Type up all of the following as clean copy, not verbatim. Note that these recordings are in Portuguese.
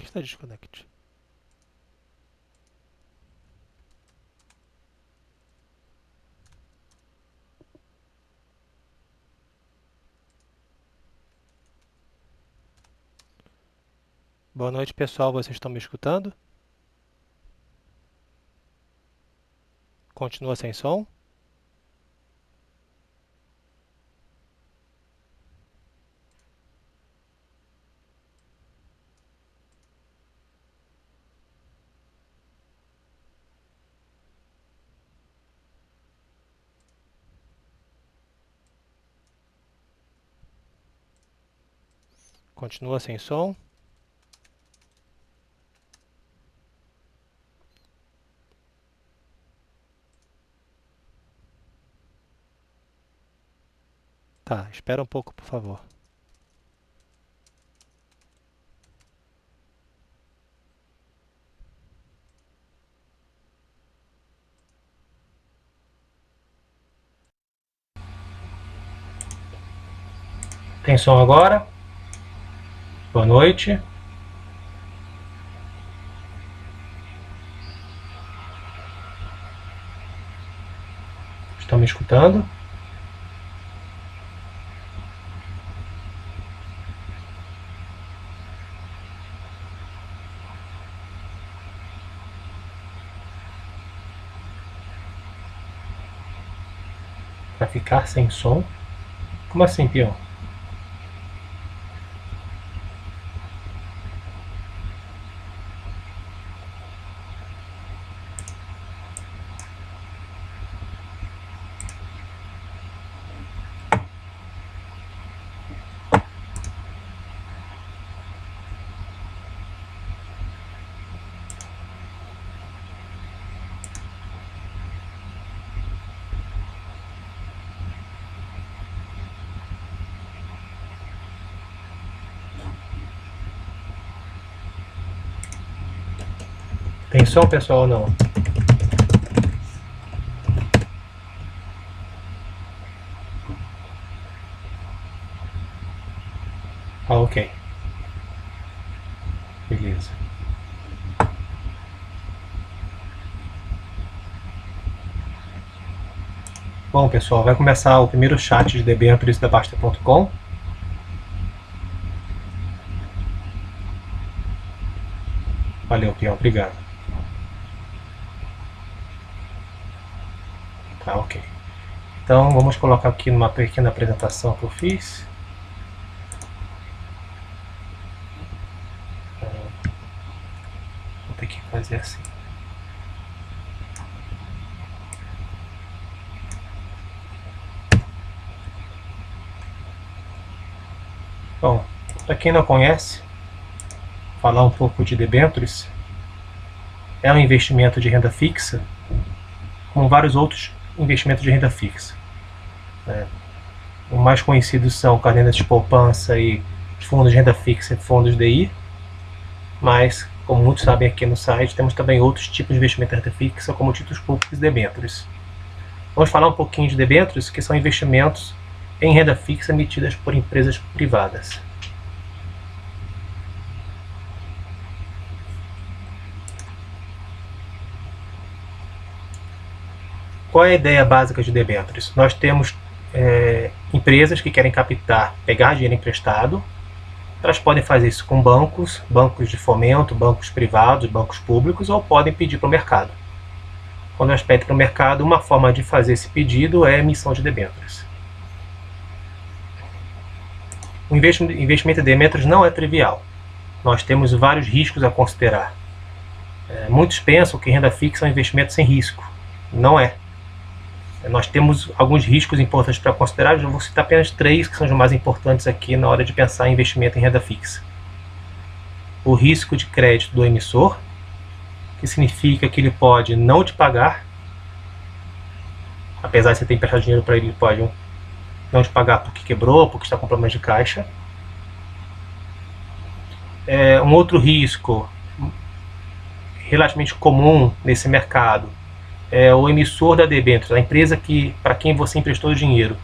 que está desconect? Boa noite, pessoal. Vocês estão me escutando? Continua sem som? Continua sem som? Tá, espera um pouco, por favor. Tem som agora? Boa noite. Estão me escutando? Para ficar sem som? Como assim, peão? Tem som, pessoal, ou não? Ah, ok. Beleza. Bom, pessoal, vai começar o primeiro chat de debêntures da Basta.com. Valeu, peão, obrigado. Tá, ok. Então, vamos colocar aqui numa pequena apresentação que eu fiz. Vou ter que fazer assim. Bom, para quem não conhece, falar um pouco de debêntures. É um investimento de renda fixa, como vários outros investimentos de renda fixa. Os mais conhecidos são cadernetas de poupança e fundos de renda fixa e fundos DI, mas, como muitos sabem aqui no site, temos também outros tipos de investimento de renda fixa, como títulos públicos e debêntures. Vamos falar um pouquinho de debêntures, que são investimentos em renda fixa emitidas por empresas privadas. Qual é a ideia básica de debêntures? Nós temos empresas que querem captar, pegar dinheiro emprestado. Elas podem fazer isso com bancos, bancos de fomento, bancos privados, bancos públicos, ou podem pedir para o mercado. Quando elas pedem para o mercado, uma forma de fazer esse pedido é a emissão de debêntures. O investimento em debêntures não é trivial. Nós temos vários riscos a considerar. Muitos pensam que renda fixa é um investimento sem risco. Não é. Nós temos alguns riscos importantes para considerar, eu vou citar apenas 3 que são os mais importantes aqui na hora de pensar em investimento em renda fixa. O risco de crédito do emissor, que significa que ele pode não te pagar, apesar de você ter emprestado dinheiro para ele, ele pode não te pagar porque quebrou, porque está com problemas de caixa. Um outro risco relativamente comum nesse mercado é o emissor da debênture, a empresa para quem você emprestou o dinheiro,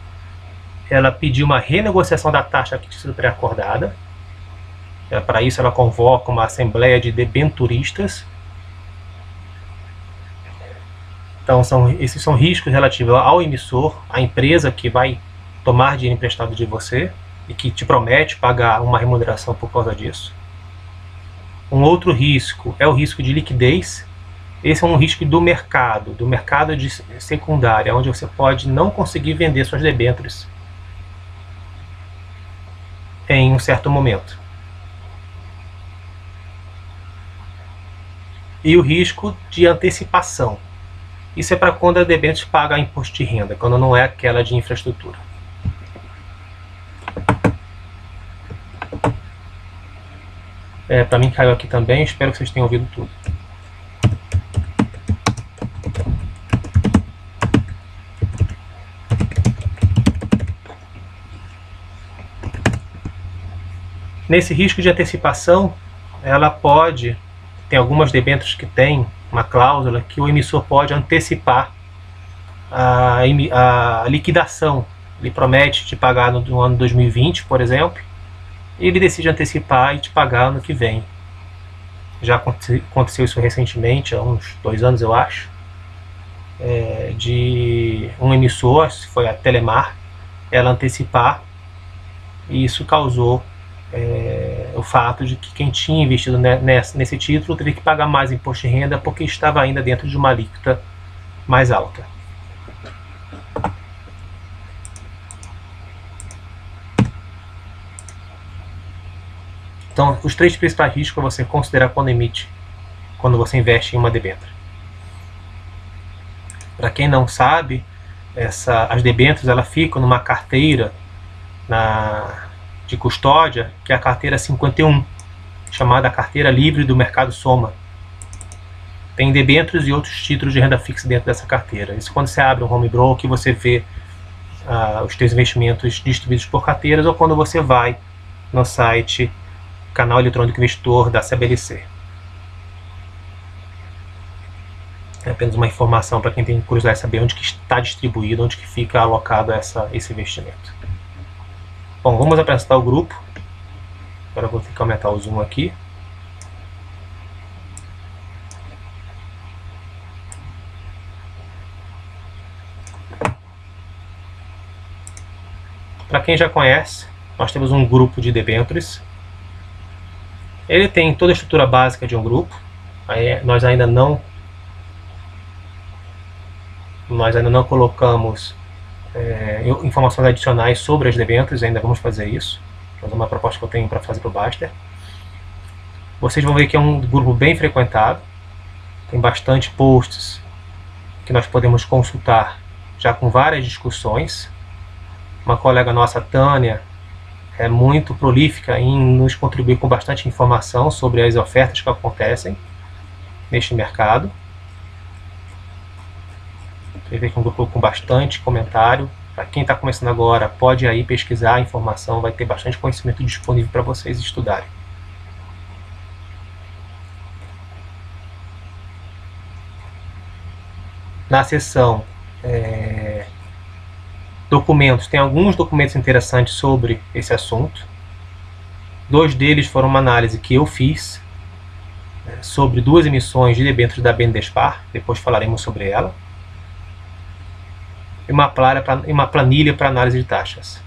ela pediu uma renegociação da taxa que tinha sido pré-acordada. Para isso ela convoca uma assembleia de debenturistas. Então esses são riscos relativos ao emissor, à empresa que vai tomar dinheiro emprestado de você e que te promete pagar uma remuneração por causa disso. Um outro risco é o risco de liquidez. Esse é um risco do mercado de secundária, onde você pode não conseguir vender suas debêntures em um certo momento. E o risco de antecipação. Isso é para quando a debênture paga imposto de renda, quando não é aquela de infraestrutura. Para mim caiu aqui também, espero que vocês tenham ouvido tudo. Nesse risco de antecipação, tem algumas debêntures que tem uma cláusula que o emissor pode antecipar a liquidação. Ele promete te pagar no ano 2020, por exemplo, e ele decide antecipar e te pagar ano que vem. Já aconteceu isso recentemente, há uns 2 anos eu acho, de um emissor, foi a Telemar, ela antecipar, e isso causou o fato de que quem tinha investido nesse título teve que pagar mais imposto de renda porque estava ainda dentro de uma alíquota mais alta. Então, os 3 principais riscos para você considerar quando você investe em uma debênture. Para quem não sabe, as debêntures elas ficam numa carteira de custódia, que é a carteira 51, chamada carteira livre do mercado Soma. Tem debêntures e outros títulos de renda fixa dentro dessa carteira. Isso quando você abre um home broker, você vê os seus investimentos distribuídos por carteiras, ou quando você vai no site Canal Eletrônico Investidor da CBLC. É apenas uma informação para quem tem curiosidade de saber onde que está distribuído, onde que fica alocado esse investimento. Bom, vamos apresentar o grupo. Agora eu vou ter que aumentar o zoom aqui. Para quem já conhece, nós temos um grupo de debêntures. Ele tem toda a estrutura básica de um grupo. Nós ainda não colocamos informações adicionais sobre as debêntures, ainda vamos fazer isso. Mas é uma proposta que eu tenho para fazer para o Baster. Vocês vão ver que é um grupo bem frequentado, tem bastante posts que nós podemos consultar, já com várias discussões. Uma colega nossa, Tânia, é muito prolífica em nos contribuir com bastante informação sobre as ofertas que acontecem neste mercado. Você vê que é um grupo com bastante comentário. Para quem está começando agora, pode aí pesquisar a informação, vai ter bastante conhecimento disponível para vocês estudarem. Na seção documentos, tem alguns documentos interessantes sobre esse assunto. 2 deles foram uma análise que eu fiz sobre 2 emissões de debêntures da BNDESPAR, depois falaremos sobre ela. E uma planilha para análise de taxas.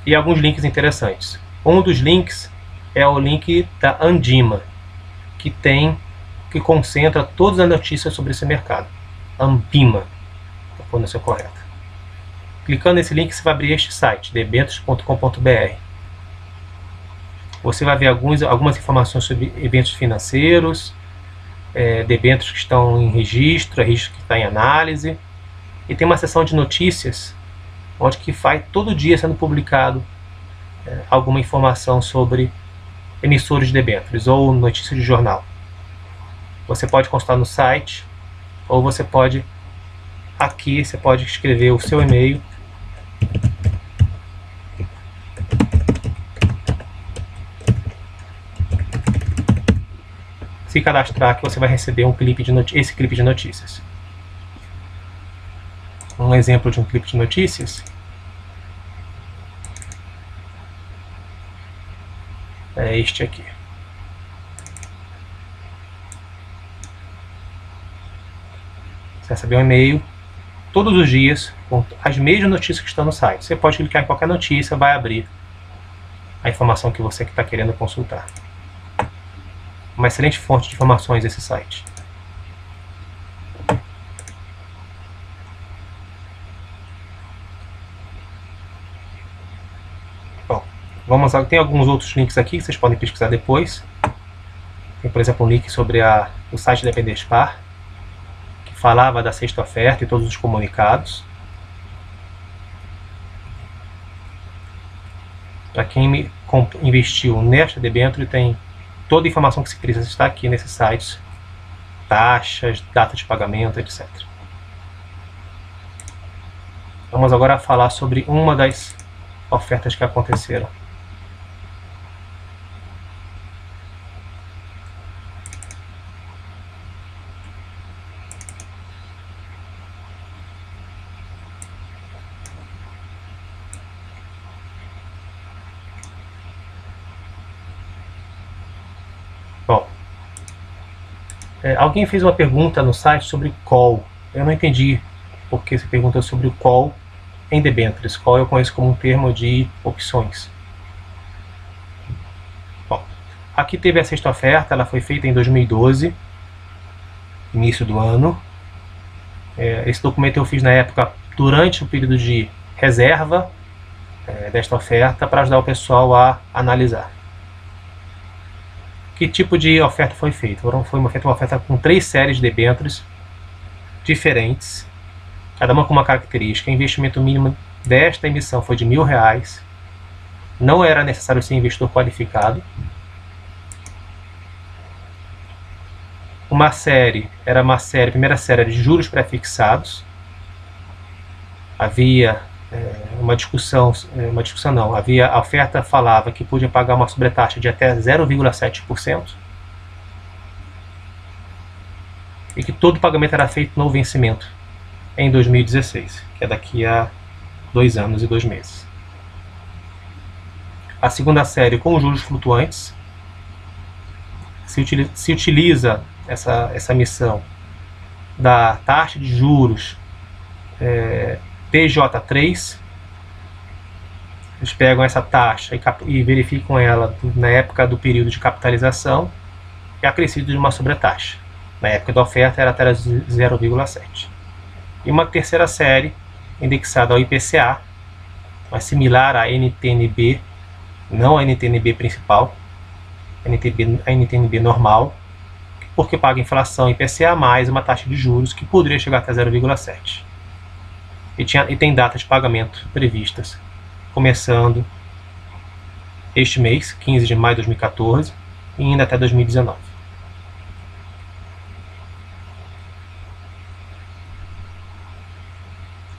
E alguns links interessantes. Um dos links é o link da Andima, que concentra todas as notícias sobre esse mercado. Ambima, a pronúncia correta. Clicando nesse link, você vai abrir este site, debêntures.com.br. Você vai ver algumas informações sobre eventos financeiros, debêntures que estão em registro, registro que está em análise. E tem uma seção de notícias, onde que vai todo dia sendo publicado alguma informação sobre emissores de debêntures ou notícias de jornal. Você pode consultar no site, ou você pode, aqui você pode escrever o seu e-mail se cadastrar, que você vai receber esse clipe de notícias. um exemplo de um clipe de notícias. É este aqui. Você recebe um e-mail todos os dias com as mesmas notícias que estão no site. Você pode clicar em qualquer notícia, vai abrir a informação que você está querendo consultar. Uma excelente fonte de informações esse site. Bom, vamos lá. Tem alguns outros links aqui que vocês podem pesquisar depois. Tem, por exemplo, um link sobre o site da Bendespar, que falava da sexta oferta e todos os comunicados. Para quem investiu nesta debênture, tem toda a informação que se precisa está aqui nesses sites. Taxas, data de pagamento, etc. Vamos agora falar sobre uma das ofertas que aconteceram. Bom, alguém fez uma pergunta no site sobre call. Eu não entendi porque se perguntou sobre o call em debêntures. Call eu conheço como um termo de opções. Bom, aqui teve a sexta oferta, ela foi feita em 2012, início do ano. Esse documento eu fiz na época durante o período de reserva desta oferta para ajudar o pessoal a analisar. Que tipo de oferta foi feita? Foi uma oferta com 3 séries de debêntures diferentes, cada uma com uma característica. O investimento mínimo desta emissão foi de R$1.000. Não era necessário ser investidor qualificado. A primeira série era de juros pré-fixados. Havia havia a oferta falava que podia pagar uma sobretaxa de até 0,7% e que todo o pagamento era feito no vencimento em 2016, que é daqui a 2 anos e 2 meses. A segunda série com juros flutuantes, se utiliza essa emissão da taxa de juros PJ3. Eles pegam essa taxa e verificam ela na época do período de capitalização e acrescido de uma sobretaxa. Na época da oferta era até 0,7. E uma terceira série indexada ao IPCA, mas similar à NTN-B, não a NTN-B principal, a NTN-B normal, porque paga inflação IPCA mais uma taxa de juros que poderia chegar até 0,7. E tem datas de pagamento previstas, começando este mês, 15 de maio de 2014, e indo até 2019.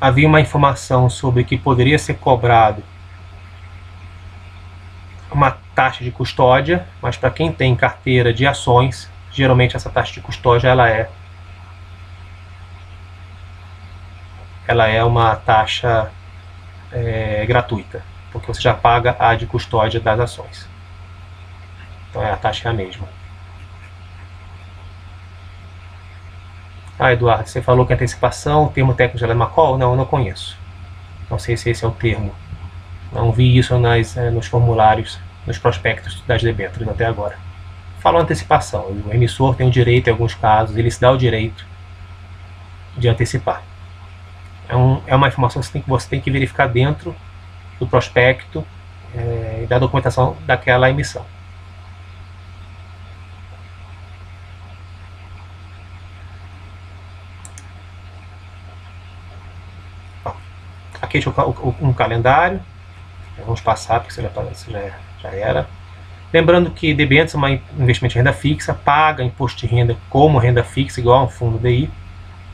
Havia uma informação sobre que poderia ser cobrado uma taxa de custódia, mas para quem tem carteira de ações, geralmente essa taxa de custódia ela é uma taxa gratuita, porque você já paga a de custódia das ações. Então a taxa é a mesma. Eduardo, você falou que antecipação, o termo técnico de Lehman Call? Não, eu não conheço. Não sei se esse é o termo. Não vi isso nos formulários, nos prospectos das debêntures até agora. Fala antecipação. O emissor tem o direito, em alguns casos, ele se dá o direito de antecipar. É uma informação que você tem que verificar dentro do prospecto e da documentação daquela emissão. Aqui um calendário. Vamos passar, porque isso já era. Lembrando que debêntures é um investimento de renda fixa, paga imposto de renda como renda fixa, igual a um fundo DI,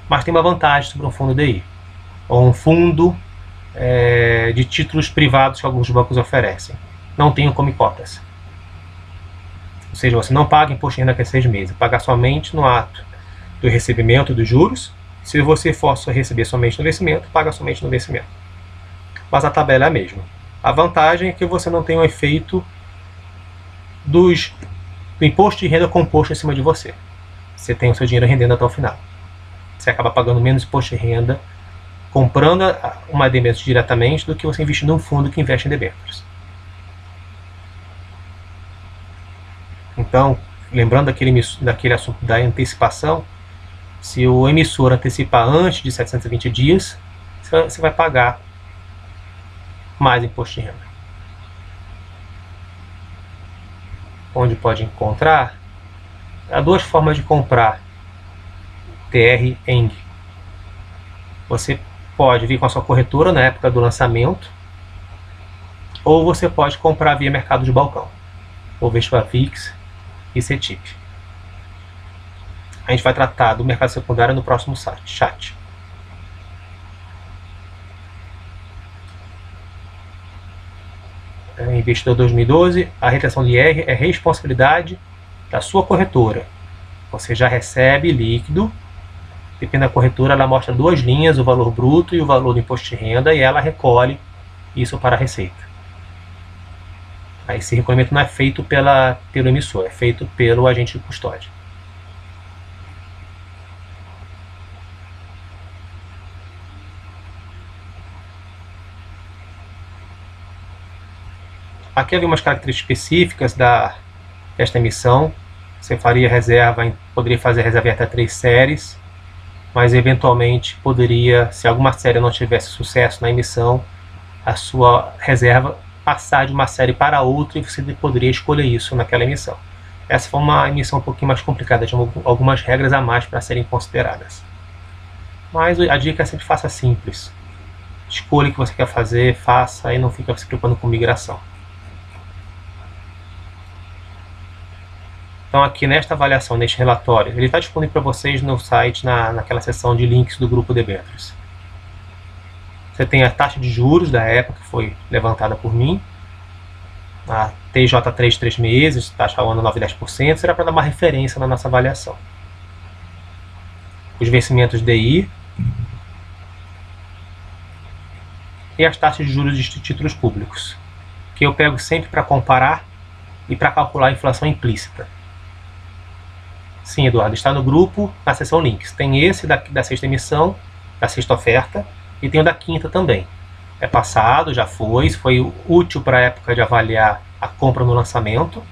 mas tem uma vantagem sobre um fundo DI, ou um fundo de títulos privados que alguns bancos oferecem. Não tem o come cotas. Ou seja, você não paga imposto de renda a 6 meses, paga somente no ato do recebimento dos juros Se você for receber somente no vencimento, paga somente no vencimento. Mas a tabela é a mesma. A vantagem é que você não tem o efeito do imposto de renda composto em cima de você. Você tem o seu dinheiro rendendo até o final. Você acaba pagando menos imposto de renda comprando uma debênture diretamente do que você investir num fundo que investe em debêntures. Então, lembrando daquele assunto da antecipação, se o emissor antecipar antes de 720 dias, você vai pagar mais imposto de renda. Onde pode encontrar? Há duas formas de comprar TR ENG. Você pode vir com a sua corretora na época do lançamento, ou você pode comprar via mercado de balcão, ou VESPAVIX e CETIP. A gente vai tratar do mercado secundário no próximo chat. Investidor 2012, a retenção de IR é responsabilidade da sua corretora. Você já recebe líquido, depende da corretora, ela mostra duas linhas, o valor bruto e o valor do imposto de renda, e ela recolhe isso para a Receita. Esse recolhimento não é feito pelo emissor, é feito pelo agente de custódia. Aqui havia umas características específicas desta emissão. Você poderia fazer reserva em até 3 séries, mas eventualmente poderia, se alguma série não tivesse sucesso na emissão, a sua reserva passar de uma série para outra e você poderia escolher isso naquela emissão. Essa foi uma emissão um pouquinho mais complicada, tinha algumas regras a mais para serem consideradas. Mas a dica é sempre faça simples. Escolha o que você quer fazer, faça e não fica se preocupando com migração. Então aqui nesta avaliação, neste relatório, ele está disponível para vocês no site, naquela seção de links do grupo Debêntures. Você tem a taxa de juros da época que foi levantada por mim, a TJ3 3 meses, taxa ao ano 9,10%, será para dar uma referência na nossa avaliação. Os vencimentos DI e as taxas de juros de títulos públicos, que eu pego sempre para comparar e para calcular a inflação implícita. Sim, Eduardo, está no grupo, na seção links. Tem esse da sexta emissão, da sexta oferta, e tem o da quinta também. É passado, já foi, isso foi útil para a época de avaliar a compra no lançamento.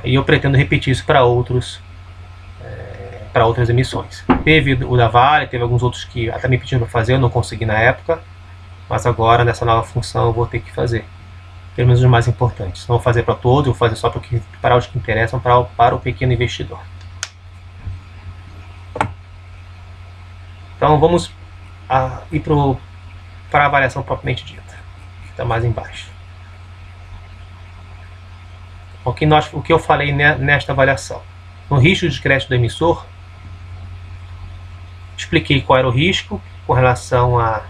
E eu pretendo repetir isso para outras emissões. Teve o da Vale, teve alguns outros que até me pediram para fazer, eu não consegui na época, mas agora nessa nova função eu vou ter que fazer. Pelo menos os mais importantes. Não vou fazer para todos, vou fazer só para os que interessam para o pequeno investidor. Então vamos ir para a avaliação propriamente dita, que está mais embaixo. O que eu falei nesta avaliação? No risco de crédito do emissor, expliquei qual era o risco com relação à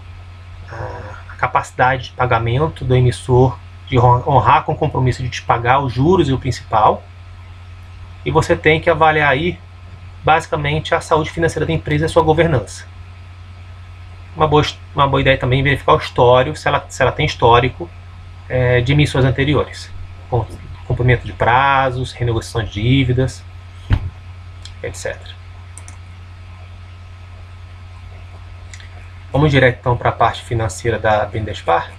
capacidade de pagamento do emissor de honrar com o compromisso de te pagar os juros e o principal. E você tem que avaliar aí, basicamente, a saúde financeira da empresa e a sua governança. Uma boa ideia também é verificar o histórico, se ela tem histórico de emissões anteriores. Cumprimento de prazos, renegociação de dívidas, etc. Vamos direto então para a parte financeira da BNDESPAR.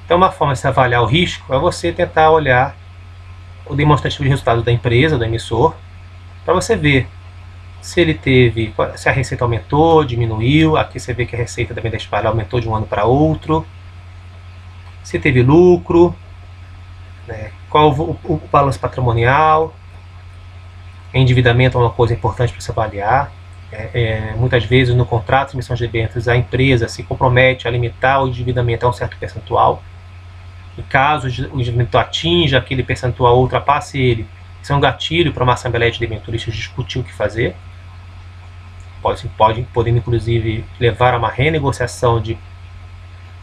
Então, uma forma de se avaliar o risco é você tentar olhar o demonstrativo de resultados da empresa, do emissor, para você ver se a receita aumentou, diminuiu. Aqui você vê que a receita da BNDESPAR aumentou de um ano para outro. Se teve lucro, qual o balanço patrimonial. Endividamento é uma coisa importante para se avaliar. Muitas vezes no contrato de emissão de debêntures a empresa se compromete a limitar o endividamento a um certo percentual. E caso o endividamento atinja aquele percentual ou ultrapasse ele, isso é um gatilho para uma assembleia de debenturistas discutir o que fazer. Podendo inclusive levar a uma renegociação de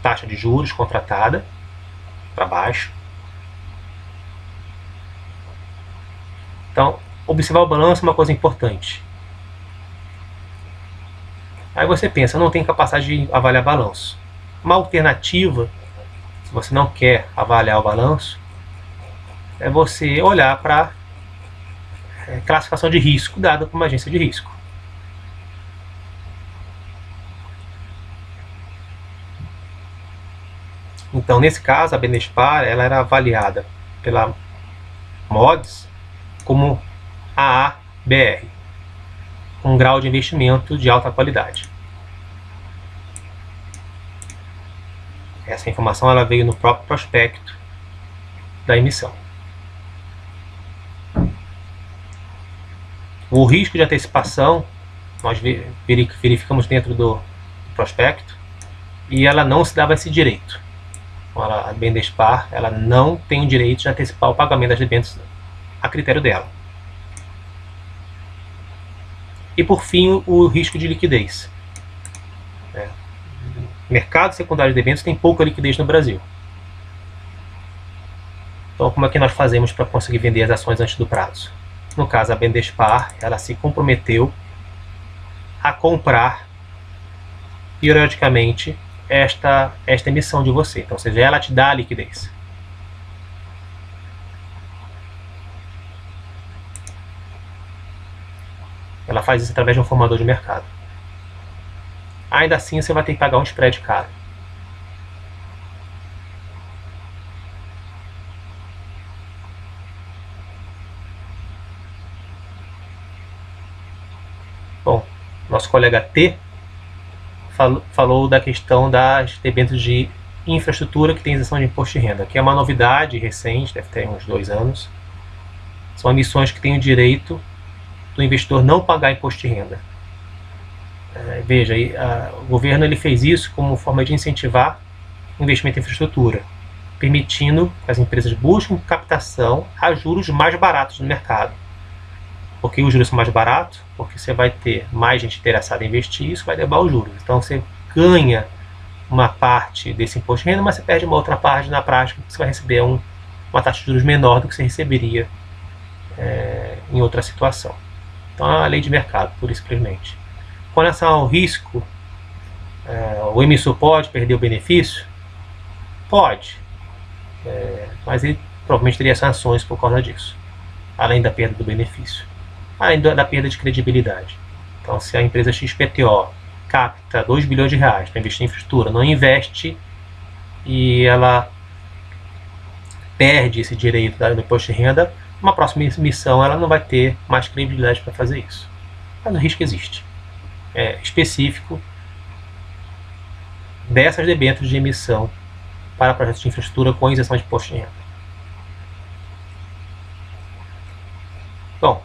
taxa de juros contratada para baixo. Então, observar o balanço é uma coisa importante. Aí você pensa, não tem capacidade de avaliar balanço. Uma alternativa, se você não quer avaliar o balanço, é você olhar para classificação de risco dada por uma agência de risco. Então, nesse caso, a Benespar ela era avaliada pela Moody's como AABR, com um grau de investimento de alta qualidade. Essa informação ela veio no próprio prospecto da emissão. O risco de antecipação, nós verificamos dentro do prospecto, e ela não se dava esse direito. A Benespar ela não tem o direito de antecipar o pagamento das debêntures a critério dela. E por fim, o risco de liquidez. O mercado secundário de debêntures tem pouca liquidez no Brasil. Então, como é que nós fazemos para conseguir vender as ações antes do prazo? No caso, a Benespar ela se comprometeu a comprar periodicamente esta emissão de você. Então, ou seja, ela te dá a liquidez. Ela faz isso através de um formador de mercado. Ainda assim, você vai ter que pagar um spread caro. Bom, nosso colega T falou da questão das debêntures de infraestrutura que tem isenção de imposto de renda, que é uma novidade recente, deve ter uns 2 anos. São emissões que têm o direito do investidor não pagar imposto de renda. Veja, o governo ele fez isso como forma de incentivar o investimento em infraestrutura, permitindo que as empresas busquem captação a juros mais baratos no mercado. Por que os juros são mais baratos? Porque você vai ter mais gente interessada em investir, isso vai derrubar os juros. Então você ganha uma parte desse imposto de renda, mas você perde uma outra parte na prática, porque você vai receber uma taxa de juros menor do que você receberia em outra situação. Então é uma lei de mercado, pura e simplesmente. Com relação ao risco, o emissor pode perder o benefício? Pode, mas ele provavelmente teria sanções por causa disso, além da perda do benefício, além da perda de credibilidade. Então, se a empresa XPTO capta 2 bilhões de reais para investir em infraestrutura, não investe e ela perde esse direito do imposto de renda, numa próxima emissão ela não vai ter mais credibilidade para fazer isso. Mas o risco existe. É específico dessas debêntures de emissão para projetos de infraestrutura com isenção de imposto de renda. Bom,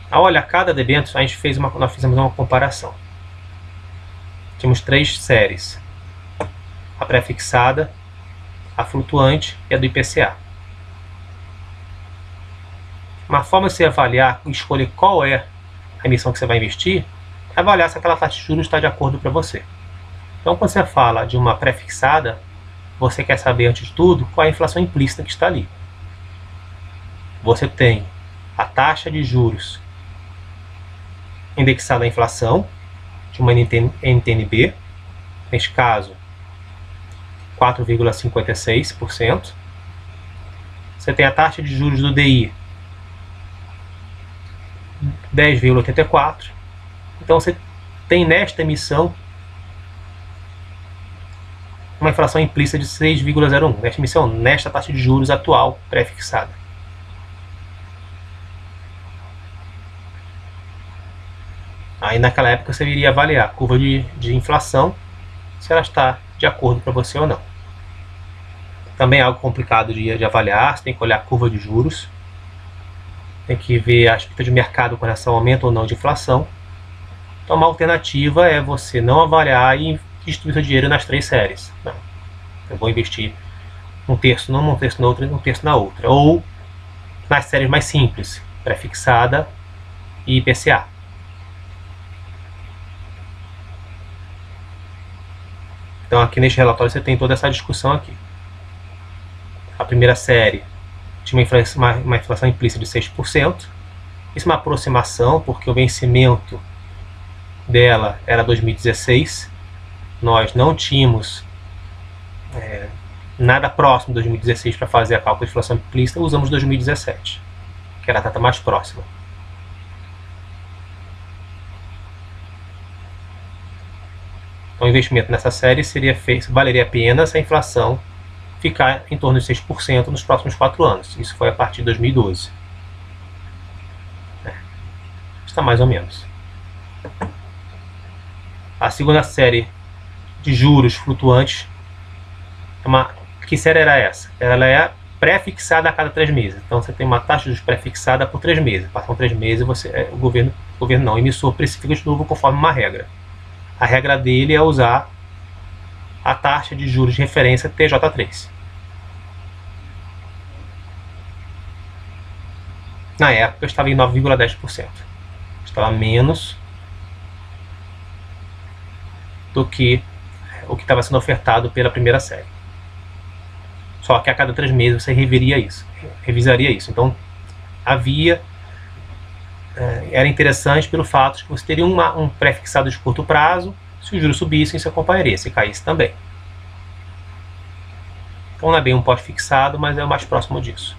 ao olhar cada debênture, nós fizemos uma comparação. Tínhamos 3 séries: a pré-fixada, a flutuante e a do IPCA. Uma forma de você avaliar e escolher qual é a emissão que você vai investir é avaliar se aquela taxa de juros está de acordo para você. Então, quando você fala de uma pré-fixada, você quer saber, antes de tudo, qual é a inflação implícita que está ali. Você tem a taxa de juros indexada à inflação de uma NTN-B, neste caso 4,56%. Você tem a taxa de juros do DI 10,84%. Então você tem nesta emissão uma inflação implícita de 6,01%. Nesta emissão, nesta taxa de juros atual pré-fixada. Aí naquela época você iria avaliar a curva de inflação, se ela está de acordo para você ou não. Também é algo complicado de avaliar, você tem que olhar a curva de juros, tem que ver a expectativa de mercado com relação ao aumento ou não de inflação. Então uma alternativa é você não avaliar e distribuir seu dinheiro nas 3 séries. Não. Eu vou investir um terço numa, um terço na outra e um terço na outra. Ou nas séries mais simples, pré-fixada e IPCA. Então aqui neste relatório você tem toda essa discussão aqui. A primeira série tinha uma inflação implícita de 6%. Isso é uma aproximação, porque o vencimento dela era 2016. Nós não tínhamos nada próximo de 2016 para fazer a cálculo de inflação implícita, usamos 2017, que era a data mais próxima. Então, o investimento nessa série valeria a pena se a inflação ficar em torno de 6% nos próximos 4 anos. Isso foi a partir de 2012. Está mais ou menos. A segunda série de juros flutuantes, que série era essa? Ela é pré-fixada a cada 3 meses. Então você tem uma taxa de juros pré-fixada por 3 meses. Passam 3 meses, o emissor precifica de novo conforme uma regra. A regra dele é usar a taxa de juros de referência TJ3. Na época estava em 9,10%. Estava menos do que o que estava sendo ofertado pela primeira série. Só que a cada 3 meses você revisaria isso. Então era interessante pelo fato de que você teria um pré-fixado de curto prazo. Se os juros subissem, isso acompanharia. Se caísse, também. Então não é bem um pós-fixado, mas é o mais próximo disso.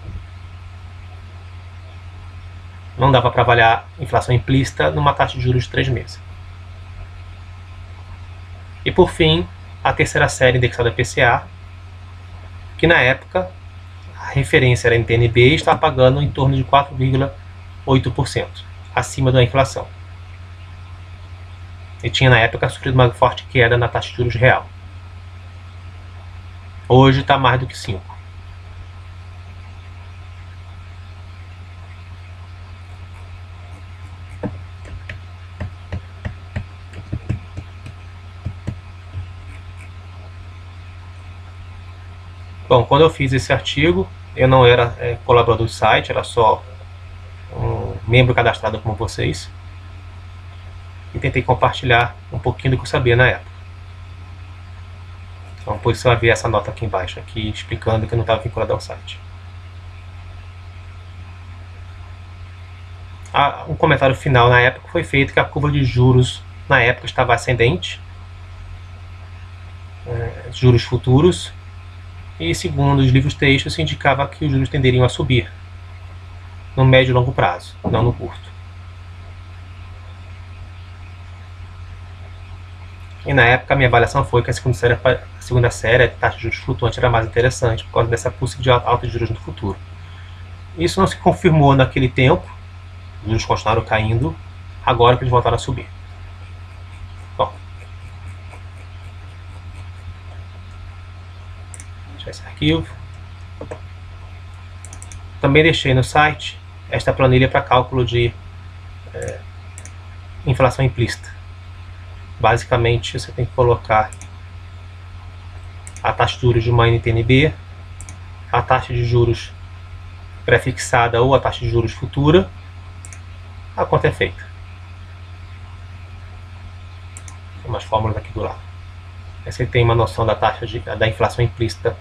Não dava para avaliar inflação implícita numa taxa de juros de 3 meses. E por fim, a terceira série indexada PCA, que na época a referência era NTN-B e estava pagando em torno de 4,8%, acima da inflação. E tinha na época sofrido uma forte queda na taxa de juros real. Hoje está mais do que 5%. Bom, quando eu fiz esse artigo, eu não era colaborador do site, era só um membro cadastrado como vocês. E tentei compartilhar um pouquinho do que eu sabia na época. Então, depois você vai ver essa nota aqui embaixo, aqui, explicando que eu não estava vinculado ao site. Um comentário final na época foi feito que a curva de juros na época estava ascendente, juros futuros, e segundo os livros textos indicava que os juros tenderiam a subir no médio e longo prazo, não no curto. E na época a minha avaliação foi que a segunda série, a taxa de juros flutuante, era mais interessante por causa dessa possível alta de juros no futuro. Isso não se confirmou naquele tempo, os juros continuaram caindo, agora que eles voltaram a subir. Bom, deixar esse arquivo. Também deixei no site esta planilha para cálculo de inflação implícita. Basicamente, você tem que colocar a taxa de juros de uma NTN-B, a taxa de juros pré-fixada ou a taxa de juros futura. A conta é feita. Tem umas fórmulas aqui do lado. Aí você tem uma noção da taxa da inflação implícita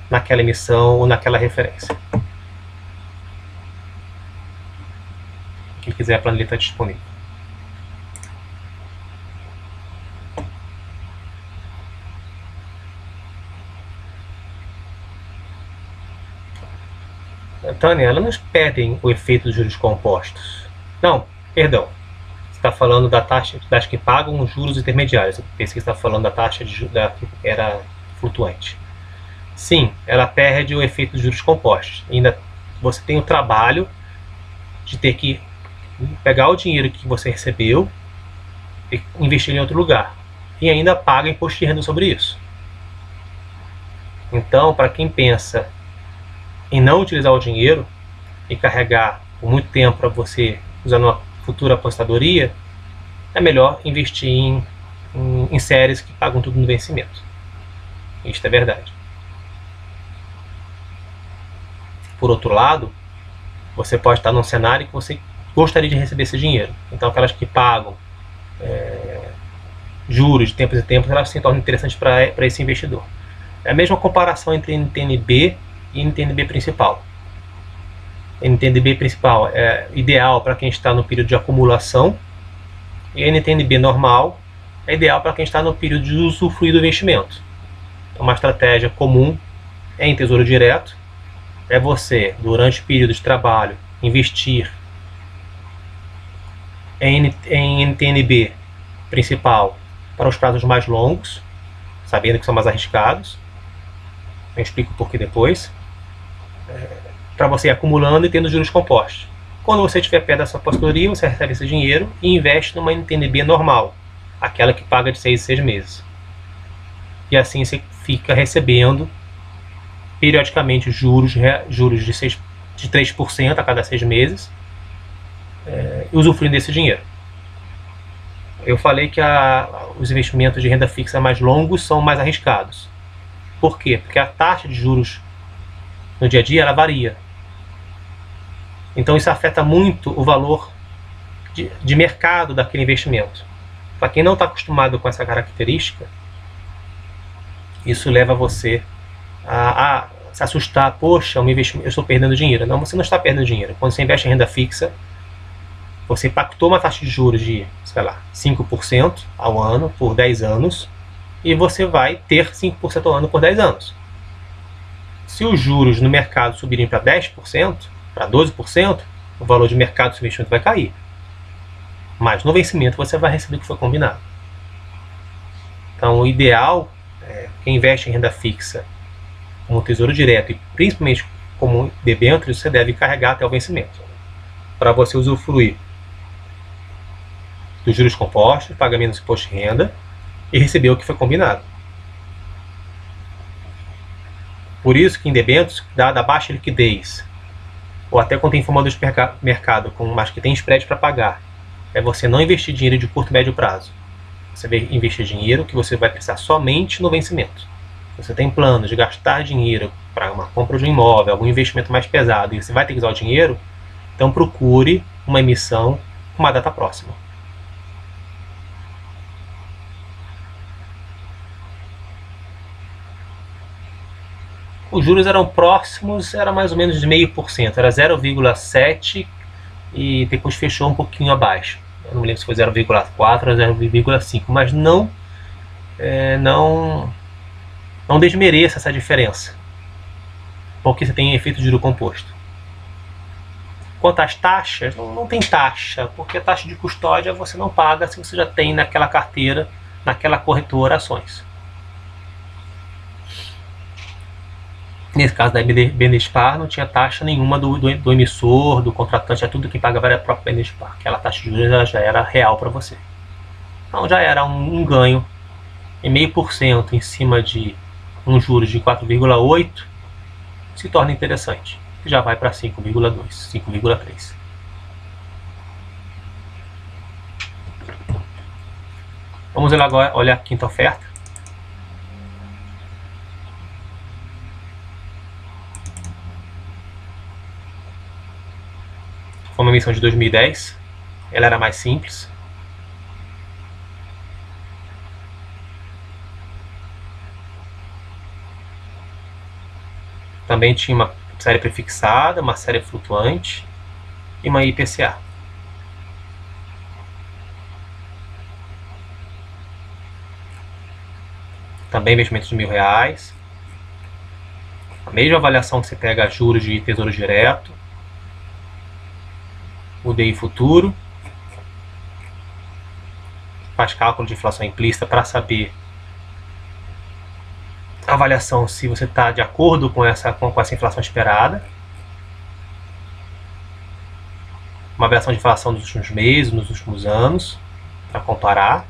naquela emissão ou naquela referência. Quem quiser, a planilha está disponível. Tânia, elas não pedem o efeito dos juros compostos. Não, perdão. Você está falando da taxa das que pagam os juros intermediários. Eu pensei que você está falando da taxa que era flutuante. Sim, ela perde o efeito dos juros compostos. Ainda você tem o trabalho de ter que pegar o dinheiro que você recebeu e investir em outro lugar. E ainda paga imposto de renda sobre isso. Então, para quem pensa em não utilizar o dinheiro e carregar por muito tempo para você usar numa futura aposentadoria, é melhor investir em séries que pagam tudo no vencimento. Isto é verdade. Por outro lado, você pode estar num cenário que você gostaria de receber esse dinheiro. Então aquelas que pagam juros de tempos em tempos, elas se tornam interessantes para esse investidor. É a mesma comparação entre NTN-B e NTN-B principal. NTN-B principal é ideal para quem está no período de acumulação E a NTNB normal é ideal para quem está no período de usufruir do investimento. Então, uma estratégia comum em Tesouro Direto é você, durante o período de trabalho, investir em NTNB principal para os prazos mais longos, sabendo que são mais arriscados. Eu explico por que depois. Para você ir acumulando e tendo juros compostos. Quando você estiver perto da sua aposentadoria, você recebe esse dinheiro e investe numa NTNB normal, aquela que paga de 6 em 6 meses. E assim você fica recebendo periodicamente juros de 3% a cada 6 meses, usufruindo desse dinheiro. Eu falei que os investimentos de renda fixa mais longos são mais arriscados. Por quê? Porque a taxa de juros no dia a dia ela varia. Então isso afeta muito o valor de mercado daquele investimento. Para quem não está acostumado com essa característica, isso leva você a se assustar. Poxa, eu estou perdendo dinheiro. Não, você não está perdendo dinheiro. Quando você investe em renda fixa, você pactou uma taxa de juros de, sei lá, 5% ao ano por 10 anos e você vai ter 5% ao ano por 10 anos. Se os juros no mercado subirem para 10%, para 12%, o valor de mercado do seu investimento vai cair. Mas no vencimento você vai receber o que foi combinado. Então o ideal é quem investe em renda fixa como Tesouro Direto e principalmente como debêntures, você deve carregar até o vencimento. Para você usufruir dos juros compostos, pagamento do imposto de renda e receber o que foi combinado. Por isso que em debêntures, dada a baixa liquidez, ou até quando tem formador de mercado, mas que tem spread para pagar, é você não investir dinheiro de curto e médio prazo. Você vai investir dinheiro que você vai precisar somente no vencimento. Se você tem planos de gastar dinheiro para uma compra de um imóvel, algum investimento mais pesado, e você vai ter que usar o dinheiro, então procure uma emissão com uma data próxima. Os juros eram próximos, era mais ou menos de 0,5%, era 0,7% e depois fechou um pouquinho abaixo. Eu não me lembro se foi 0,4 ou 0,5, mas não desmereça essa diferença, porque você tem efeito de juro composto. Quanto às taxas, não tem taxa, porque a taxa de custódia você não paga se você já tem naquela carteira, naquela corretora, ações. Nesse caso da Benespar, não tinha taxa nenhuma do emissor, do contratante, tudo que pagava era a própria Benespar. Aquela taxa de juros já era real para você. Então já era um ganho em 0,5% em cima de um juros de 4,8%, se torna interessante. Já vai para 5,2%, 5,3%. Vamos agora olhar a quinta oferta. Foi uma emissão de 2010, ela era mais simples. Também tinha uma série prefixada, uma série flutuante e uma IPCA. Também investimentos de R$1.000. A mesma avaliação que você pega juros de Tesouro Direto, o DI futuro, faz cálculo de inflação implícita para saber a avaliação se você está de acordo com essa inflação esperada, uma avaliação de inflação dos últimos meses, nos últimos anos, para comparar.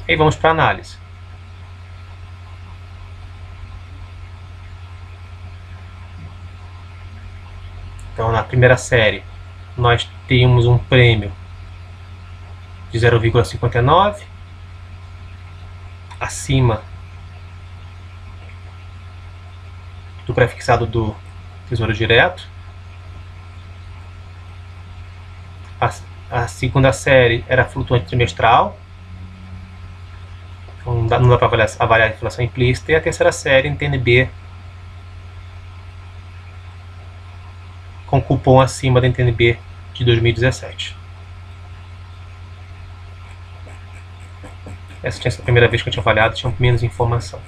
E aí vamos para a análise. Então, na primeira série, nós temos um prêmio de 0,59, acima do prefixado do Tesouro Direto. A segunda série era flutuante trimestral, então não dá para avaliar a inflação implícita. E a terceira série, NTNB, com cupom acima da NTNB de 2017. Essa tinha sido a primeira vez que eu tinha avaliado, tinha menos informação.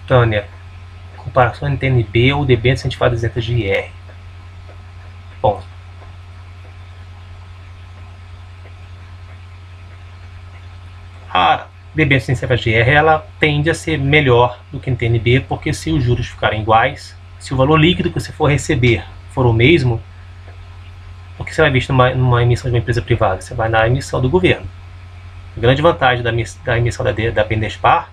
Tânia, comparação entre NTN-B ou debêntures incentivadas isentas de IR. Bom, a debênture incentivadas de IR ela tende a ser melhor do que NTN-B, porque se os juros ficarem iguais, se o valor líquido que você for receber for o mesmo, o que você vai investir numa emissão de uma empresa privada? Você vai na emissão do governo. A grande vantagem da emissão da BNDESPar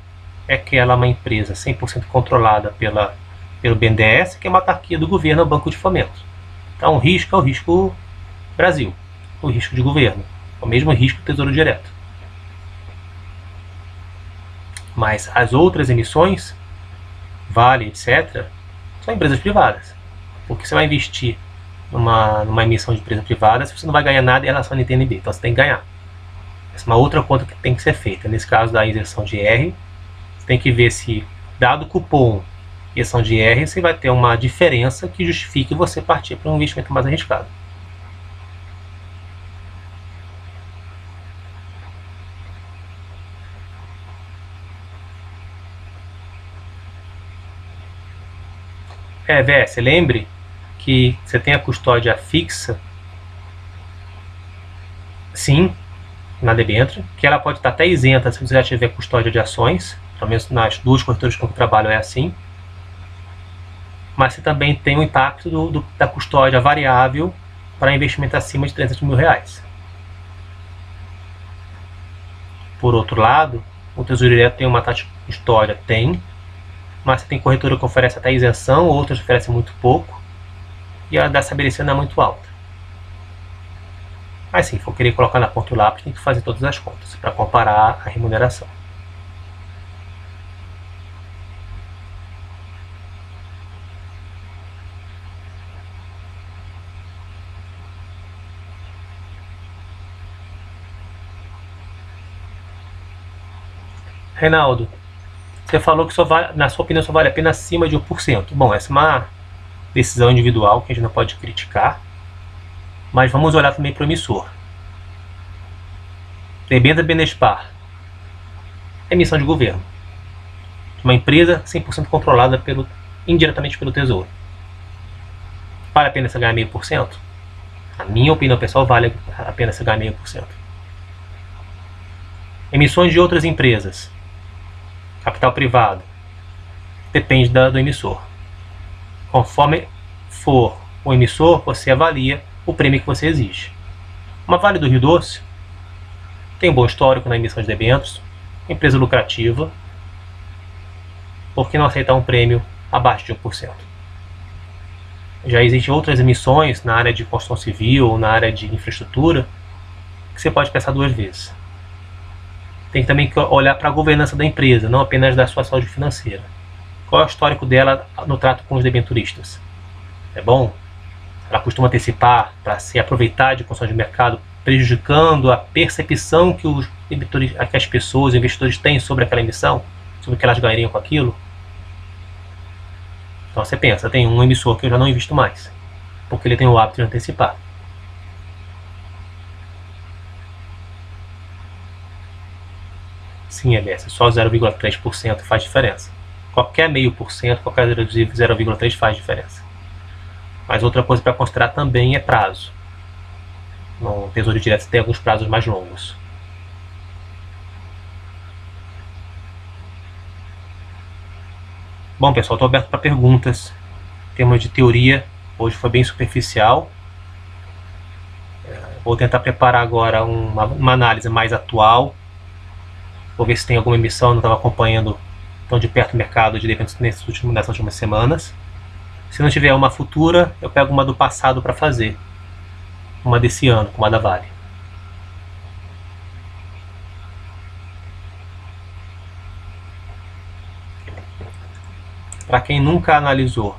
é que ela é uma empresa 100% controlada pelo BNDES, que é uma autarquia do governo, o Banco de Fomento. Então o risco é o risco Brasil, o risco de governo, o mesmo risco do Tesouro Direto. Mas as outras emissões, Vale, etc., são empresas privadas. Porque você vai investir numa emissão de empresa privada, se você não vai ganhar nada em relação ao NTN-B, então você tem que ganhar. Essa é uma outra conta que tem que ser feita. Nesse caso da isenção de IR, você tem que ver se, dado o cupom e isenção de IR, você vai ter uma diferença que justifique você partir para um investimento mais arriscado. VS, lembre que você tem a custódia fixa, sim, na debênture, que ela pode estar até isenta se você já tiver custódia de ações, pelo menos nas duas corretoras com que eu trabalho é assim, mas você também tem o impacto da custódia variável para investimento acima de R$300 mil. Por outro lado, o Tesouro Direto tem uma taxa de custódia? Tem, mas você tem corretora que oferece até isenção, outras oferecem muito pouco, e a da estabelecida não é muito alta. Mas se for querer colocar na ponta do lápis, tem que fazer todas as contas para comparar a remuneração. Reinaldo, você falou que na sua opinião só vale a pena acima de 1%. Bom, essa é uma decisão individual que a gente não pode criticar, mas vamos olhar também para o emissor. Debênture BNDESPar, emissão de governo, de uma empresa 100% controlada indiretamente pelo Tesouro. Vale a pena você ganhar 0,5%? Na minha opinião pessoal, vale a pena você ganhar 0,5%. Emissões de outras empresas, capital privado, depende do emissor. Conforme for o emissor, você avalia o prêmio que você exige. Uma Vale do Rio Doce tem um bom histórico na emissão de debêntures, empresa lucrativa, por que não aceitar um prêmio abaixo de 1%? Já existem outras emissões na área de construção civil ou na área de infraestrutura que você pode pensar duas vezes. Tem também que olhar para a governança da empresa, não apenas da sua saúde financeira. Qual é o histórico dela no trato com os debenturistas? É bom? Ela costuma antecipar para se aproveitar de condições de mercado, prejudicando a percepção que que as pessoas, os investidores têm sobre aquela emissão, sobre o que elas ganhariam com aquilo? Então você pensa, tem um emissor que eu já não invisto mais, porque ele tem o hábito de antecipar. Sim, EBS, só 0,3% faz diferença. Qualquer 0,5%, qualquer 0,3% faz diferença. Mas outra coisa para considerar também é prazo. No Tesouro Direto tem alguns prazos mais longos. Bom, pessoal, estou aberto para perguntas. Em termos de teoria, hoje foi bem superficial. Vou tentar preparar agora uma análise mais atual. Vou ver se tem alguma emissão, não estava acompanhando tão de perto o mercado de debêntures nessas últimas semanas. Se não tiver uma futura, eu pego uma do passado para fazer. Uma desse ano, como a da Vale. Para quem nunca analisou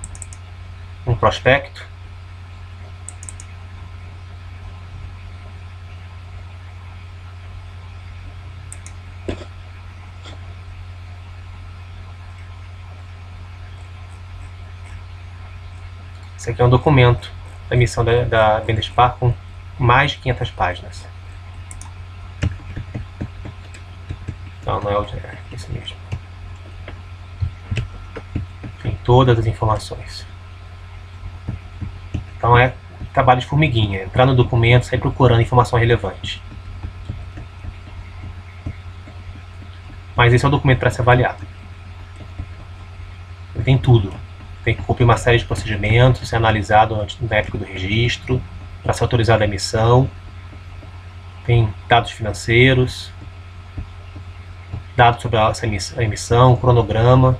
um prospecto, Esse aqui é um documento da emissão da Bendespar com mais de 500 páginas. Não, não é o esse mesmo. Tem todas as informações. Então é trabalho de formiguinha, entrar no documento, sair procurando informação relevante. Mas esse é o documento para ser avaliado. Ele tem tudo. Tem que cumprir uma série de procedimentos, ser analisado antes, na época do registro, para ser autorizado a emissão. Tem dados financeiros, dados sobre a emissão, cronograma.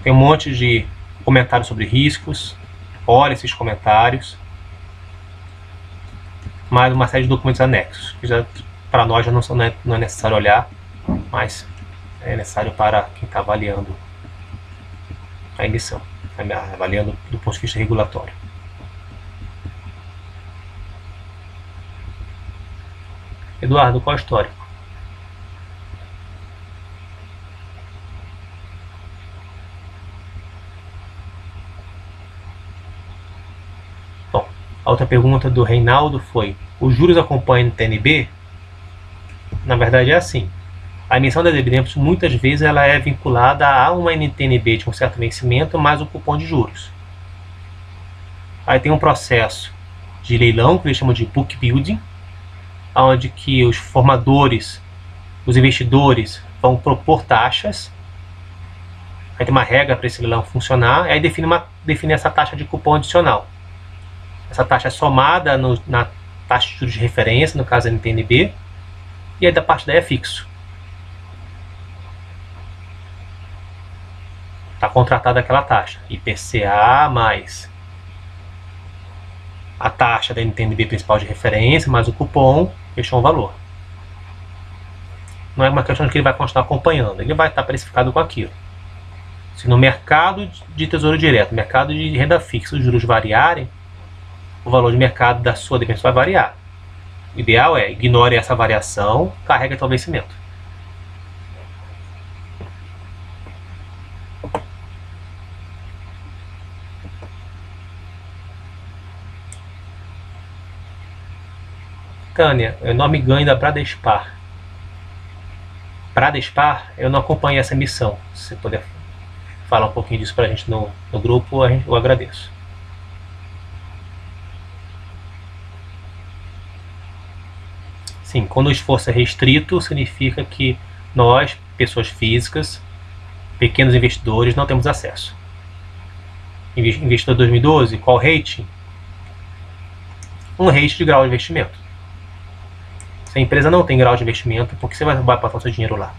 Tem um monte de comentários sobre riscos. Olha esses comentários. Mais uma série de documentos anexos, que para nós já não é necessário olhar, mas é necessário para quem está avaliando a emissão, avaliando do ponto de vista regulatório. Eduardo, qual é o histórico? Bom, a outra pergunta do Reinaldo foi: os juros acompanham o TNB? Na verdade é assim. A emissão das debêntures muitas vezes ela é vinculada a uma NTNB de um certo vencimento mais um cupom de juros. Aí tem um processo de leilão que eles chamam de book building, onde que os formadores, os investidores vão propor taxas. Aí tem uma regra para esse leilão funcionar, e aí define essa taxa de cupom adicional. Essa taxa é somada na taxa de juros de referência, no caso a NTNB, e aí da parte daí é fixo. Está contratada aquela taxa, IPCA mais a taxa da NTNB principal de referência, mais o cupom, fechou um valor. Não é uma questão de que ele vai continuar acompanhando, ele vai estar precificado com aquilo. Se no mercado de tesouro direto, mercado de renda fixa, os juros variarem, o valor de mercado da sua debênture vai variar. O ideal é ignore essa variação, carrega até o vencimento. Tânia, enorme ganho da Bradespar. Bradespar, eu não acompanho essa missão. Se você puder falar um pouquinho disso para a gente no grupo, eu agradeço. Sim, quando o esforço é restrito, significa que nós, pessoas físicas, pequenos investidores, não temos acesso. Investidor 2012, qual rating? Um rating de grau de investimento. Se a empresa não tem grau de investimento, por que você vai botar o seu dinheiro lá?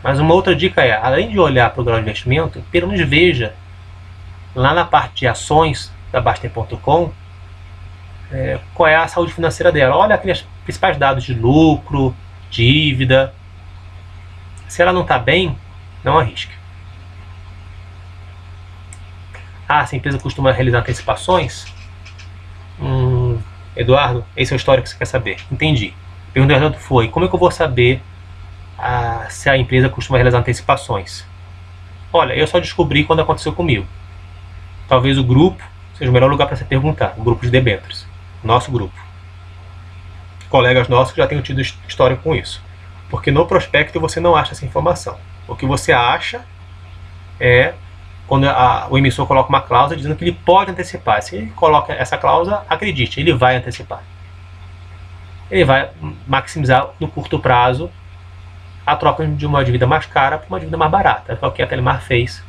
Mas uma outra dica é, além de olhar para o grau de investimento, pelo menos veja lá na parte de ações da Baster.com qual é a saúde financeira dela. Olha aqueles principais dados de lucro, dívida. Se ela não está bem, não arrisque. Se a empresa costuma realizar antecipações? Eduardo, esse é o histórico que você quer saber. Entendi. A pergunta do Eduardo foi: como é que eu vou saber se a empresa costuma realizar antecipações? Olha, eu só descobri quando aconteceu comigo. Talvez o grupo seja o melhor lugar para você perguntar. O grupo de debêntures. Nosso grupo. Colegas nossos já tenham tido história com isso. Porque no prospecto você não acha essa informação. O que você acha é quando o emissor coloca uma cláusula dizendo que ele pode antecipar. Se ele coloca essa cláusula, acredite, ele vai antecipar. Ele vai maximizar no curto prazo a troca de uma dívida mais cara por uma dívida mais barata. É o que a Telemar fez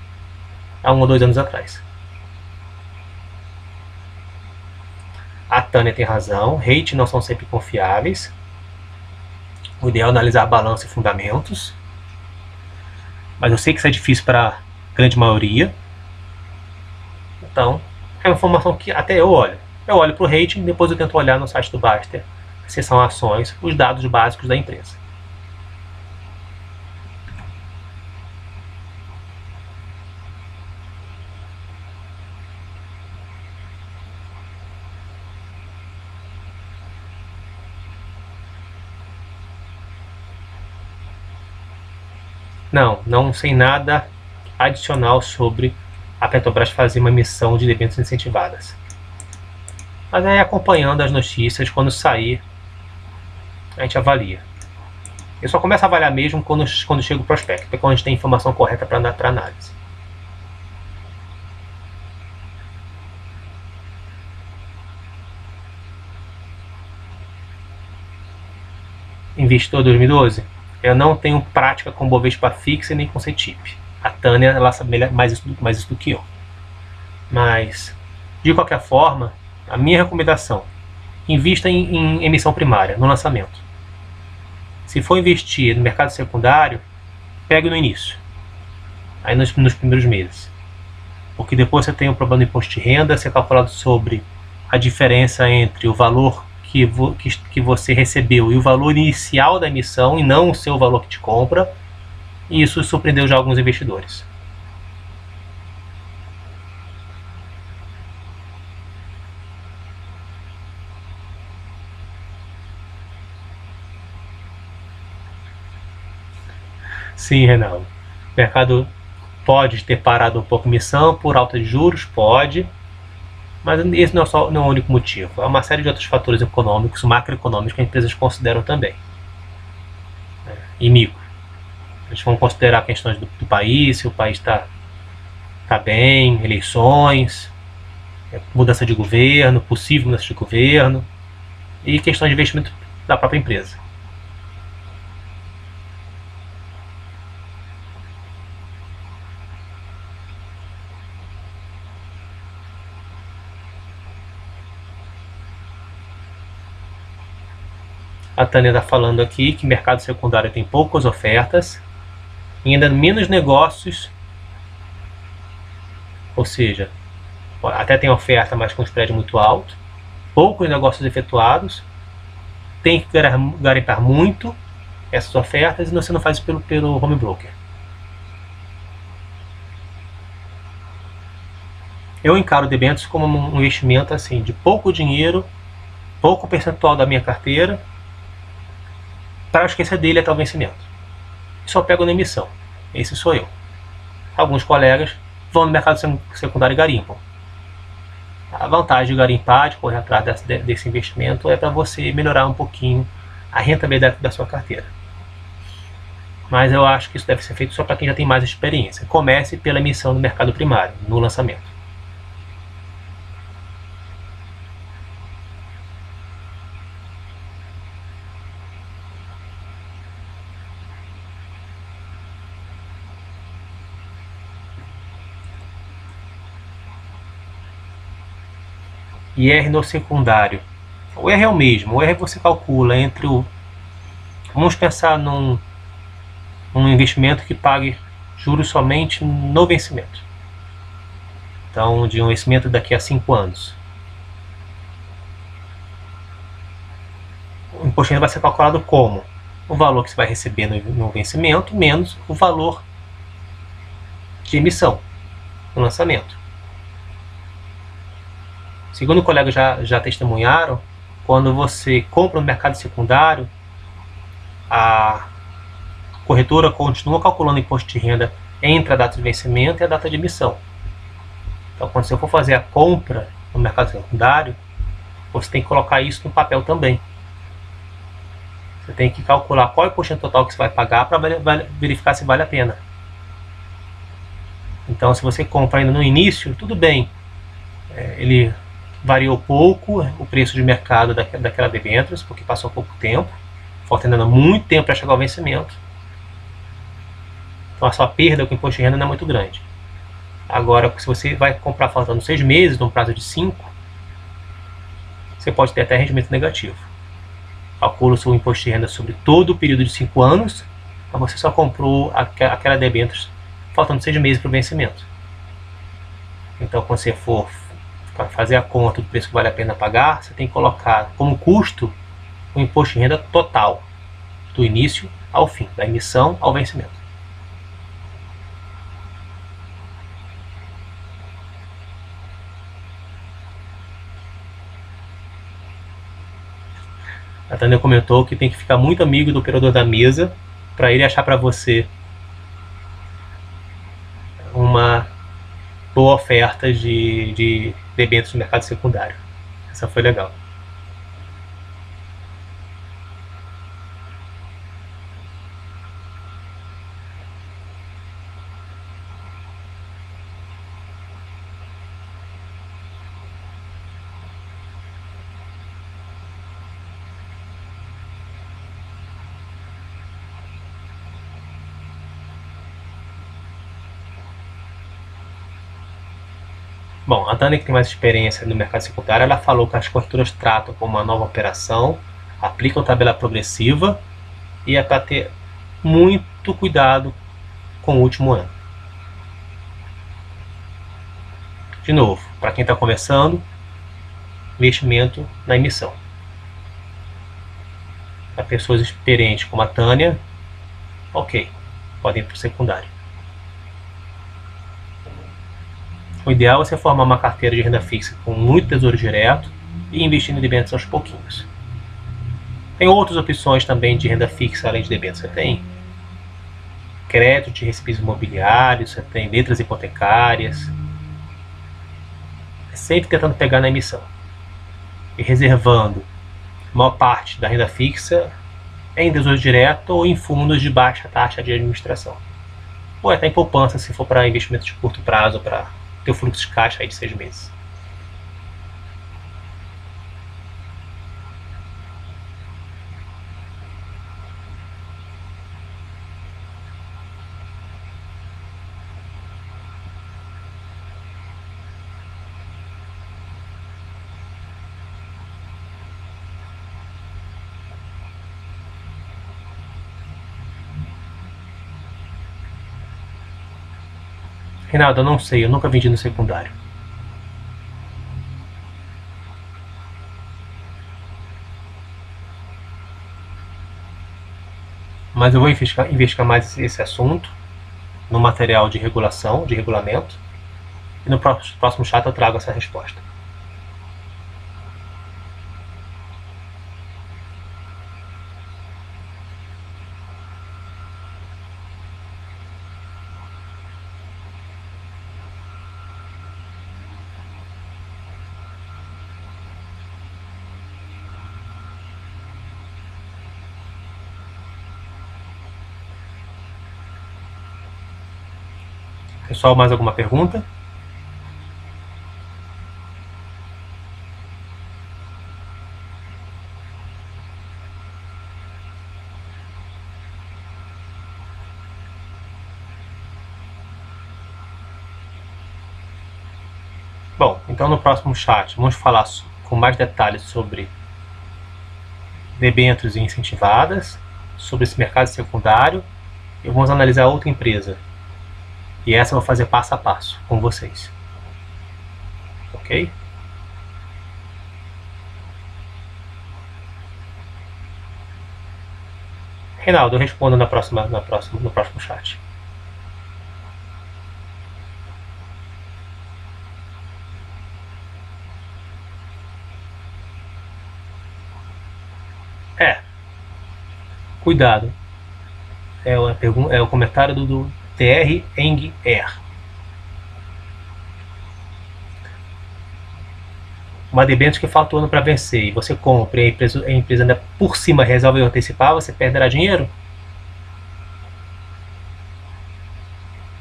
há 1 ou 2 anos atrás. A Tânia tem razão, rates não são sempre confiáveis. O ideal é analisar balanço e fundamentos. Mas eu sei que isso é difícil para a grande maioria. Então, é uma informação que até eu olho. Eu olho para o rating, depois eu tento olhar no site do Baster, seção ações, os dados básicos da empresa. Não sei nada adicional sobre a Petrobras fazer uma emissão de debêntures incentivadas. Mas aí, acompanhando as notícias, quando sair, a gente avalia. Eu só começo a avaliar mesmo quando chega o prospecto, é quando a gente tem informação correta para análise. Investidor 2012, eu não tenho prática com Bovespa fixa nem com CETIP. A Tânia, ela sabe mais isso do que eu. Mas, de qualquer forma, a minha recomendação, invista em emissão primária, no lançamento. Se for investir no mercado secundário, pegue no início, aí nos primeiros meses. Porque depois você tem o problema do imposto de renda, ser calculado sobre a diferença entre o valor que você recebeu e o valor inicial da emissão, e não o seu valor que te compra, e isso surpreendeu já alguns investidores. Sim, Reinaldo. O mercado pode ter parado um pouco a emissão por alta de juros, pode, mas esse não é o único motivo. Há uma série de outros fatores econômicos, macroeconômicos, que as empresas consideram também. E micro. Eles vão considerar questões do país, se o país está bem, eleições, mudança de governo, possível mudança de governo, e questões de investimento da própria empresa. A Tânia está falando aqui que mercado secundário tem poucas ofertas e ainda menos negócios, ou seja, até tem oferta, mas com spread muito alto, poucos negócios efetuados, tem que garimpar muito essas ofertas e você não faz isso pelo home broker. Eu encaro debêntures como um investimento assim, de pouco dinheiro, pouco percentual da minha carteira, para eu esquecer dele até o vencimento. E só pego na emissão. Esse sou eu. Alguns colegas vão no mercado secundário e garimpam. A vantagem de garimpar, de correr atrás desse investimento, é para você melhorar um pouquinho a rentabilidade da sua carteira. Mas eu acho que isso deve ser feito só para quem já tem mais experiência. Comece pela emissão no mercado primário, no lançamento. IR no secundário. O IR é o mesmo. O IR você calcula entre o... Vamos pensar num investimento que pague juros somente no vencimento. Então, de um vencimento daqui a 5 anos. O imposto de renda vai ser calculado como? O valor que você vai receber no vencimento menos o valor de emissão no lançamento. Segundo colegas já testemunharam, quando você compra no mercado secundário, a corretora continua calculando o imposto de renda entre a data de vencimento e a data de emissão. Então, quando você for fazer a compra no mercado secundário, você tem que colocar isso no papel também. Você tem que calcular qual é o imposto total que você vai pagar para verificar se vale a pena. Então, se você compra ainda no início, tudo bem. Ele variou pouco o preço de mercado daquela debêntures, porque passou pouco tempo. Falta ainda muito tempo para chegar ao vencimento. Então, a sua perda com o imposto de renda não é muito grande. Agora, se você vai comprar faltando 6 meses, num prazo de 5, você pode ter até rendimento negativo. Calcula o seu imposto de renda sobre todo o período de 5 anos, mas você só comprou aquela debêntures faltando 6 meses para o vencimento. Então, quando você for fazer a conta do preço que vale a pena pagar, você tem que colocar como custo o imposto de renda total, do início ao fim, da emissão ao vencimento. A Tânia comentou que tem que ficar muito amigo do operador da mesa para ele achar para você boa oferta de debêntures no mercado secundário. Essa foi legal. Bom, a Dani, que tem mais experiência no mercado secundário, ela falou que as corretoras tratam como uma nova operação, aplicam tabela progressiva e é para ter muito cuidado com o último ano. De novo, para quem está começando, investimento na emissão. Para pessoas experientes como a Tânia, ok, podem ir para o secundário. O ideal é você formar uma carteira de renda fixa com muito tesouro direto e investir em debêntures aos pouquinhos. Tem outras opções também de renda fixa além de debêntures. Você tem crédito de recebíveis imobiliários, você tem letras hipotecárias. É sempre tentando pegar na emissão e reservando a maior parte da renda fixa em tesouro direto ou em fundos de baixa taxa de administração. Ou até em poupança, se for para investimento de curto prazo, para ter o fluxo de caixa aí de 6 meses. Reinaldo, eu não sei, eu nunca vendi no secundário. Mas eu vou investigar mais esse assunto no material de regulação, de regulamento, e no próximo chat eu trago essa resposta. Pessoal, mais alguma pergunta? Bom, então no próximo chat vamos falar com mais detalhes sobre debêntures incentivadas, sobre esse mercado secundário, e vamos analisar outra empresa. E essa eu vou fazer passo a passo com vocês. Ok? Reinaldo, eu respondo no próximo chat. Cuidado. É o comentário do TR Eng Air. Uma debênture que falta um ano para vencer e você compra e a empresa ainda por cima resolve antecipar, você perderá dinheiro?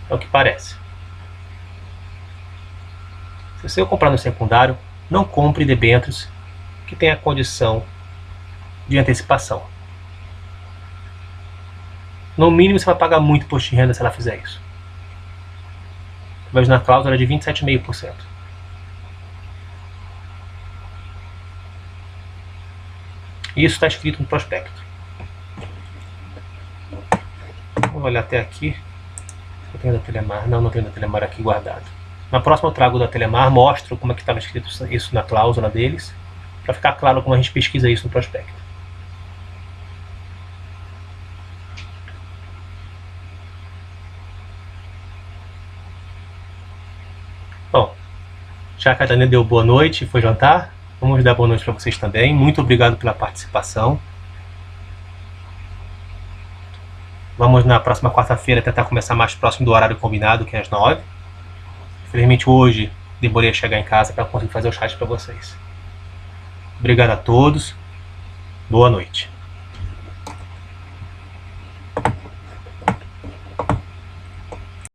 É o que parece. Se você comprar no secundário, não compre debêntures que tenha condição de antecipação. No mínimo você vai pagar muito imposto de renda se ela fizer isso. Mas na cláusula é de 27,5%. Isso está escrito no prospecto. Vamos olhar até aqui. Eu tenho da Telemar. Não tenho da Telemar aqui guardado. Na próxima eu trago da Telemar, mostro como é que estava escrito isso na cláusula deles, para ficar claro como a gente pesquisa isso no prospecto. Bom, já que a Dani deu boa noite e foi jantar, vamos dar boa noite para vocês também. Muito obrigado pela participação. Vamos na próxima quarta-feira tentar começar mais próximo do horário combinado, que é às 9. Infelizmente hoje demorei a chegar em casa para conseguir fazer o chat para vocês. Obrigado a todos. Boa noite.